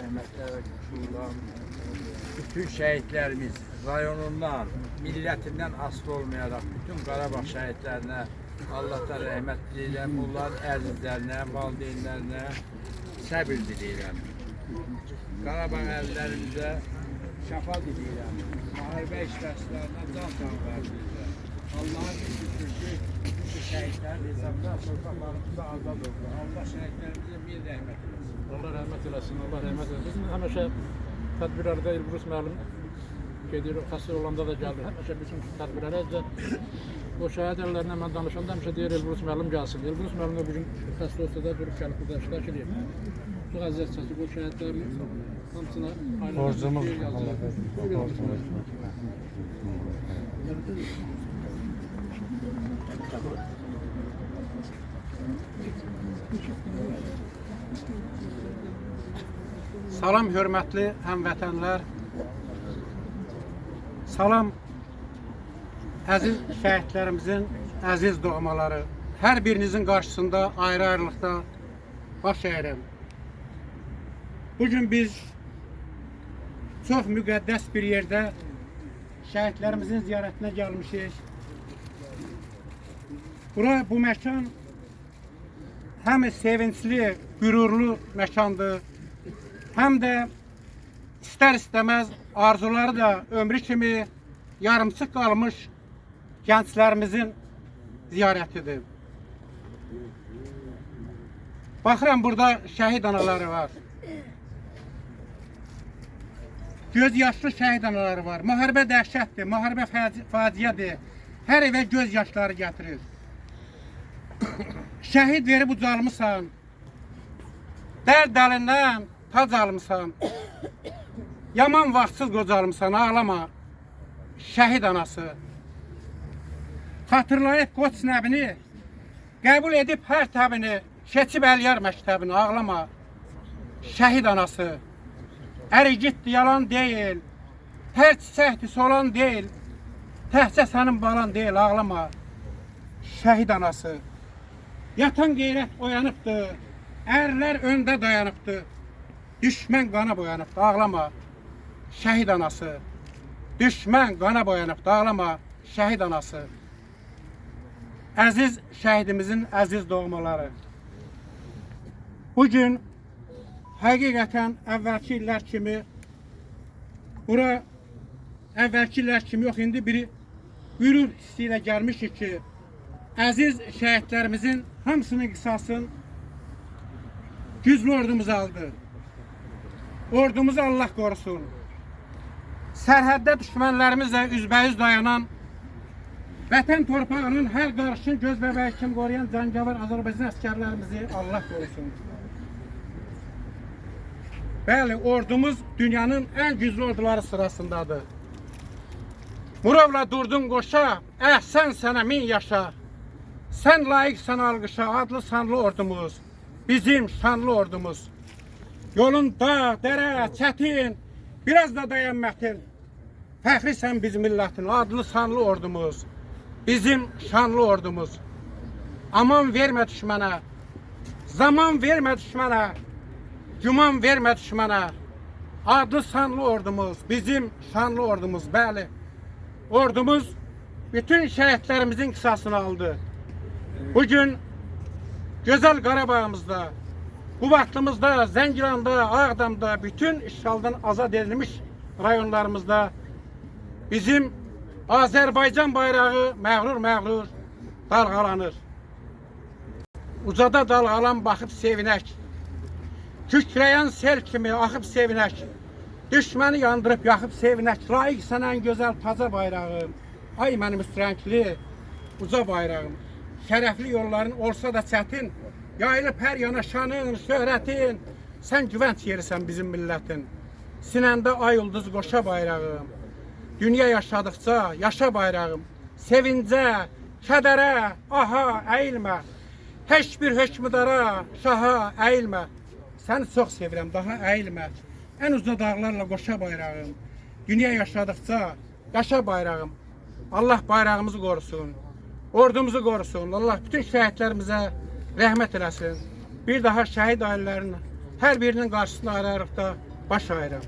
rəhmətlərə uçurulan bütün şəhidlərimiz rayonundan, milletinden asılı olmayarak bütün Qarabağ şəhidlərinə Allah'tan rəhmət diləyirəm. Bunların əzizlərinə, valideynlərinə səbir diləyirəm. Qarabağ əllərimizə şəfa diləyirəm. Müharibə işləşlərinə can sağlığı diləyirəm. Allah'a şükür ki, bu şəhidlərin hesabda torpaqlarımızda azad oldu. Allah şəhidlərimizə bir rəhmət eləsin. Allah rəhmət eləsin, Allah rəhmət eləsin. Biz həmişə tədbirlərdə İlbrus müəllim gedir, xəstə olanda da gəldir. Həmişə bütün tədbirlərə də o şəhid əllərinə mən danışanda həmişə deyir İlbrus müəllim gəlsin. İlbrus müəllim də bugün xəstə olsa da durub gəlib burada iştirak edir. Çox əziyyət çəkib o şəhidlərin hamısına borcumuz Salam hörmətli həmvətənlər. Salam əziz şəhidlərimizin əziz doğmaları. Hər birinizin qarşısında ayrı-ayrılıqda baş əyirəm. Bugün biz çox müqəddəs bir yerdə şəhidlərimizin ziyarətinə gəlmişik. Bu məkan həm sevincli, qürurlu məkandır, həm də istər-istəməz arzuları da ömrü kimi yarımçıq qalmış gənclərimizin ziyarətidir. Baxıram, burada şəhid anaları var. Göz yaşlı şəhid anaları var. Müharibə dəhşətdir, müharibə faciədir. Hər evə göz yaşları gətirir. Şəhid verib ucalmısan, dərd əlindən tac almısan, yaman vaxtsız qocalmısan, ağlama şəhid anası. Xatırlayıb qoç nəbini, qəbul edib hər təbini, keçib Əliyar məktəbini, ağlama şəhid anası. Əri gitdi, yalan deyil, hər çiçəkdi, solan deyil, təhcə sənin balan deyil, ağlama şəhid anası. Yatan qeyrət oyanıbdır, ərlər öndə dayanıbdır, düşmən qana boyanıbdır, ağlama şəhid anası. Düşmən qana boyanıbdır, ağlama şəhid anası. Əziz şəhidimizin əziz doğmaları. Bugün həqiqətən əvvəlki illər kimi, bura əvvəlki illər kimi yox, indi bir qürur hissi ilə gəlmişik ki, əziz şəhidlərimizin hamısının qisasın güclü ordumuz aldı. Ordumuzu Allah qorusun. Sərhəddə düşmənlərimizlə üzbəüz dayanan, vətən torpağının hər qarışın göz bəbəyi kimi qoruyan cancavar Azərbaycan əsgərlərimizi Allah qorusun. Bəli, ordumuz dünyanın ən güclü orduları sırasındadır. Murovla durdun qoşa, əhsən sənə min yaşa. Sən layiqsən alqışa, adlı sanlı ordumuz, bizim şanlı ordumuz. Yolun dağ, dərə, çətin, biraz da dayan mətin. Fəxrisən biz millətin, adlı sanlı ordumuz, bizim şanlı ordumuz. Aman vermə düşmənə, zaman vermə düşmənə, güman vermə düşmənə. Adlı sanlı ordumuz, bizim şanlı ordumuz, bəli. Ordumuz bütün şəhidlərimizin qisasını aldı. Bugün gözəl Qarabağımızda, bu vaxtımızda Zəngilanda, Ağdamda, bütün işğaldan azad edilmiş rayonlarımızda bizim Azərbaycan bayrağı məğrur-məğrur dalğalanır. Ucada dalğalan baxıb sevinək, kükrəyən sel kimi axıb sevinək, düşməni yandırıb yaxıb sevinək, layiq sənən gözəl taca bayrağım, ay mənim üstrenkli uca bayrağım. Şərəfli yolların olsa da çətin, yayılıb hər yana şanın, şöhrətin, sən güvənc yerisən bizim millətin. Sinəndə ay ulduz qoşa bayrağım, dünya yaşadıqca yaşa bayrağım. Sevincə, kədərə, aha, əyilmə, heç bir hökmüdara, şaha, əyilmə. Səni çox sevirəm, daha əyilmə. Ən uca dağlarla qoşa bayrağım, dünya yaşadıqca yaşa bayrağım. Allah bayrağımızı qorusun. Ordumuzu qorusun. Allah bütün şəhidlərimizə rəhmət eləsin. Bir daha şəhid ailələrinin hər birinin qarşısında arayarıq da baş ayıram.